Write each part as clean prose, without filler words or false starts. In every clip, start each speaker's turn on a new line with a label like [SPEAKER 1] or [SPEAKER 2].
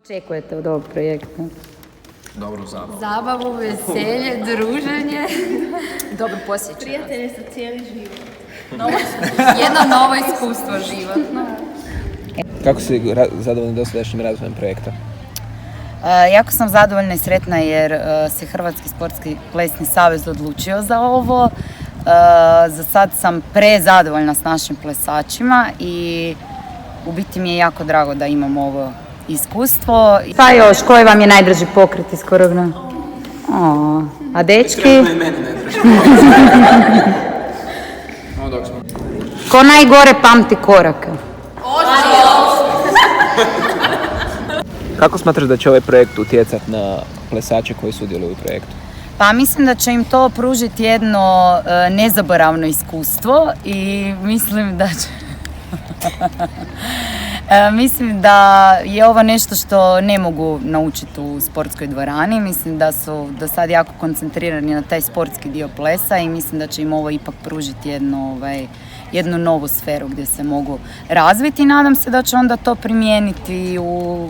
[SPEAKER 1] Očekujete od ovog projekta?
[SPEAKER 2] Dobru zabavu.
[SPEAKER 3] Zabavu, veselje, druženje, dobro posjećenost.
[SPEAKER 4] Prijatelji za cijeli život.
[SPEAKER 3] Jedno novo iskustvo životno.
[SPEAKER 2] Kako si zadovoljni dosadašnjim razvojem projekta?
[SPEAKER 1] Jako sam zadovoljna i sretna jer se Hrvatski sportski plesni savez odlučio za ovo. Za sad sam prezadovoljna s našim plesačima i u biti mi je jako drago da imam ovo iskustvo. Pa još, koji vam je najdraži pokret iz koreografije? A dečki? Ko najgore pamti korake?
[SPEAKER 2] Kako smatraš da će ovaj projekt utjecati na plesače koji sudjeluju u projektu?
[SPEAKER 1] Pa mislim da će im to pružiti jedno nezaboravno iskustvo i mislim da će... Mislim da je ovo nešto što ne mogu naučiti u sportskoj dvorani. Mislim da su do sad jako koncentrirani na taj sportski dio plesa i mislim da će im ovo ipak pružiti jednu novu sferu gdje se mogu razviti i nadam se da će onda to primijeniti u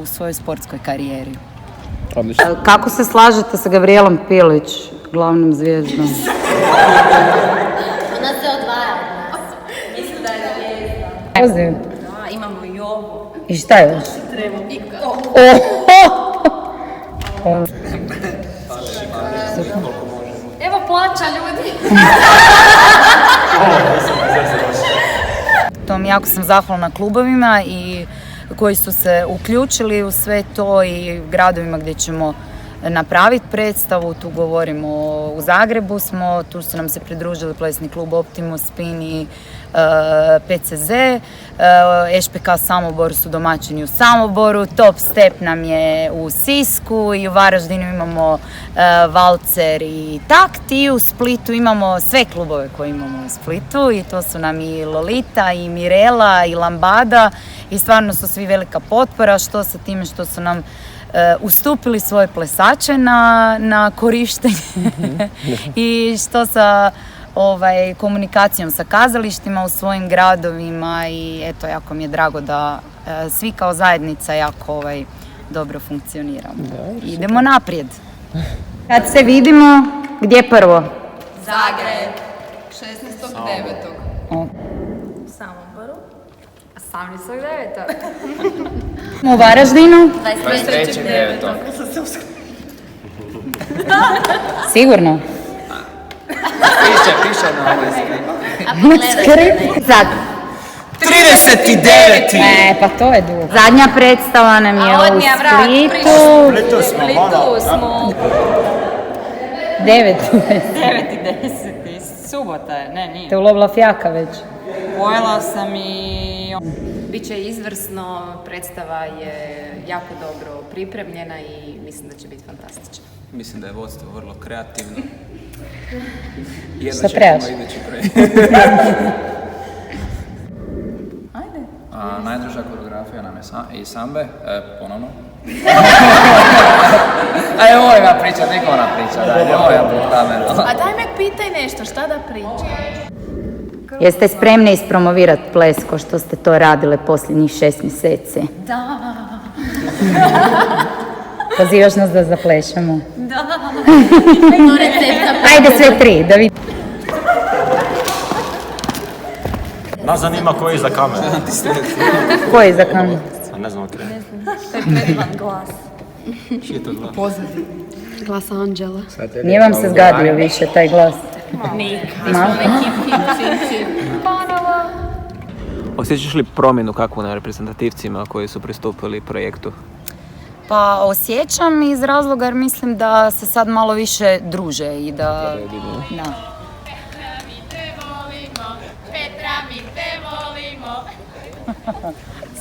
[SPEAKER 1] svojoj sportskoj karijeri.
[SPEAKER 2] Odlično.
[SPEAKER 1] Kako se slažete sa Gabrijelom Pilić, glavnom zvijezdom?
[SPEAKER 4] Ona se odvaja od nas. Mislim da je zvijezda.
[SPEAKER 1] Poziv.
[SPEAKER 4] Da, imamo i ovo.
[SPEAKER 1] I šta je još?
[SPEAKER 4] Treba i
[SPEAKER 3] Evo plaća ljudi.
[SPEAKER 1] Jako sam zahvalna klubovima i koji su se uključili u sve to i gradovima gdje ćemo napraviti predstavu. Tu govorimo u Zagrebu smo, tu su nam se pridružili plesni klub Optimus, Spin i PCZ. ŠPK Samobor su domaćini u Samoboru, Top Step nam je u Sisku i u Varaždinu imamo Valcer i Takt i u Splitu imamo sve klubove koje imamo u Splitu i to su nam i Lolita i Mirela i Lambada i stvarno su svi velika potpora što sa time što su nam ustupili svoje plesače na korištenje i što sa komunikacijom sa kazalištima u svojim gradovima i eto, jako mi je drago da svi kao zajednica jako dobro funkcioniramo. Idemo naprijed. Kad se vidimo, gdje prvo?
[SPEAKER 3] Zagreb, 16.9.
[SPEAKER 4] u Samoboru.
[SPEAKER 3] 18.9.
[SPEAKER 1] U Varaždinu?
[SPEAKER 4] 23.9.
[SPEAKER 1] Sigurno?
[SPEAKER 2] Piše na ovoj
[SPEAKER 1] Skript. Sad.
[SPEAKER 2] 39.
[SPEAKER 1] Pa to je dugo. Zadnja predstava nam je u Splitu.
[SPEAKER 3] Splitu smo.
[SPEAKER 1] 9.
[SPEAKER 3] 9.10. Subota je, ne, nije.
[SPEAKER 1] Te ulovila fjaka već.
[SPEAKER 3] Pojela sam i... Biće izvrsno, predstava je jako dobro pripremljena i mislim da će biti fantastična.
[SPEAKER 5] Mislim da je vodstvo vrlo kreativno.
[SPEAKER 1] Šta trebaš?
[SPEAKER 5] Idući projekt.
[SPEAKER 3] Ajde.
[SPEAKER 5] Najdraža koreografija nam je i sambe, ponovno.
[SPEAKER 2] Ajde, ovo ima priča, niko ona priča, daj, ovo je pred kamerom.
[SPEAKER 4] A daj me pitaj nešto, šta da pričam?
[SPEAKER 1] Jeste spremni ispromovirati ples ko što ste to radile posljednjih 6 mjeseci?
[SPEAKER 3] Da.
[SPEAKER 1] Pozivaš nas da zaplešemo?
[SPEAKER 3] Da.
[SPEAKER 4] To recept za
[SPEAKER 1] Ajde sve tri, da vidim.
[SPEAKER 6] Nas zanima ko je iza kamere.
[SPEAKER 1] Ko je za kameru?
[SPEAKER 6] A ne znam, okej.
[SPEAKER 4] To je predivan glas.
[SPEAKER 5] Čiji je to glas?
[SPEAKER 4] Glas Anđela.
[SPEAKER 1] Nije vam se zgadio više taj glas?
[SPEAKER 4] Malo. Hip.
[SPEAKER 2] Osjećaš li promjenu kakvu na reprezentativcima koji su pristupili projektu?
[SPEAKER 1] Pa osjećam iz razloga jer mislim da se sad malo više druže i da... Da.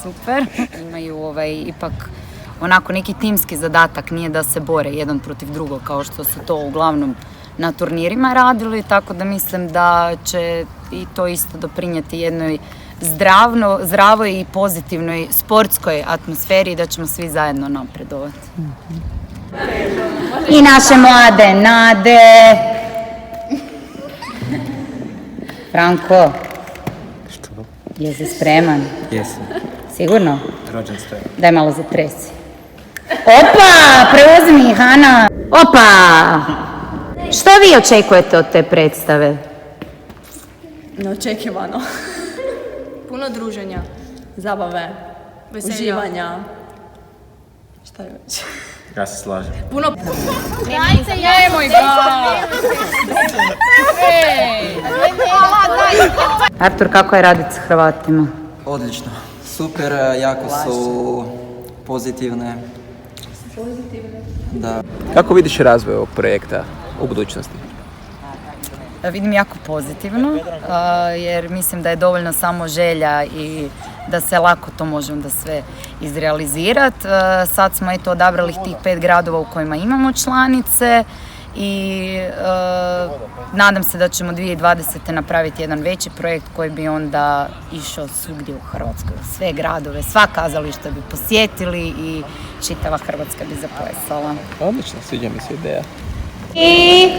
[SPEAKER 1] Super. Imaju ipak onako neki timski zadatak, nije da se bore jedan protiv drugog kao što su to uglavnom na turnirima radili, tako da mislim da će i to isto doprinijeti jednoj zdravoj i pozitivnoj sportskoj atmosferi i da ćemo svi zajedno napredovati. I naše mlade nade. Franko, jesi spreman?
[SPEAKER 2] Jesam.
[SPEAKER 1] Sigurno?
[SPEAKER 2] Rođen spreman.
[SPEAKER 1] Daj malo zatresi. Opa, preuzmi Hana. Opa! Što vi očekujete od te predstave?
[SPEAKER 7] Neočekivano. Puno druženja, zabave, uživanja. Šta je već?
[SPEAKER 6] Ja se slažem.
[SPEAKER 7] Puno...
[SPEAKER 1] Artur, kako je raditi s Hrvatima?
[SPEAKER 8] Odlično, super, jako su pozitivne. Da.
[SPEAKER 2] Kako vidiš razvoj ovog projekta u budućnosti?
[SPEAKER 1] Vidim jako pozitivno, jer mislim da je dovoljno samo želja i da se lako to može onda sve izrealizirati. Sad smo eto odabrali tih 5 gradova u kojima imamo članice i nadam se da ćemo 2020. napraviti jedan veći projekt koji bi onda išao svugdje u Hrvatskoj. Sve gradove, sva kazališta bi posjetili i čitava Hrvatska bi zaplesala.
[SPEAKER 2] Odlično, sviđa mi se ideja.
[SPEAKER 1] I...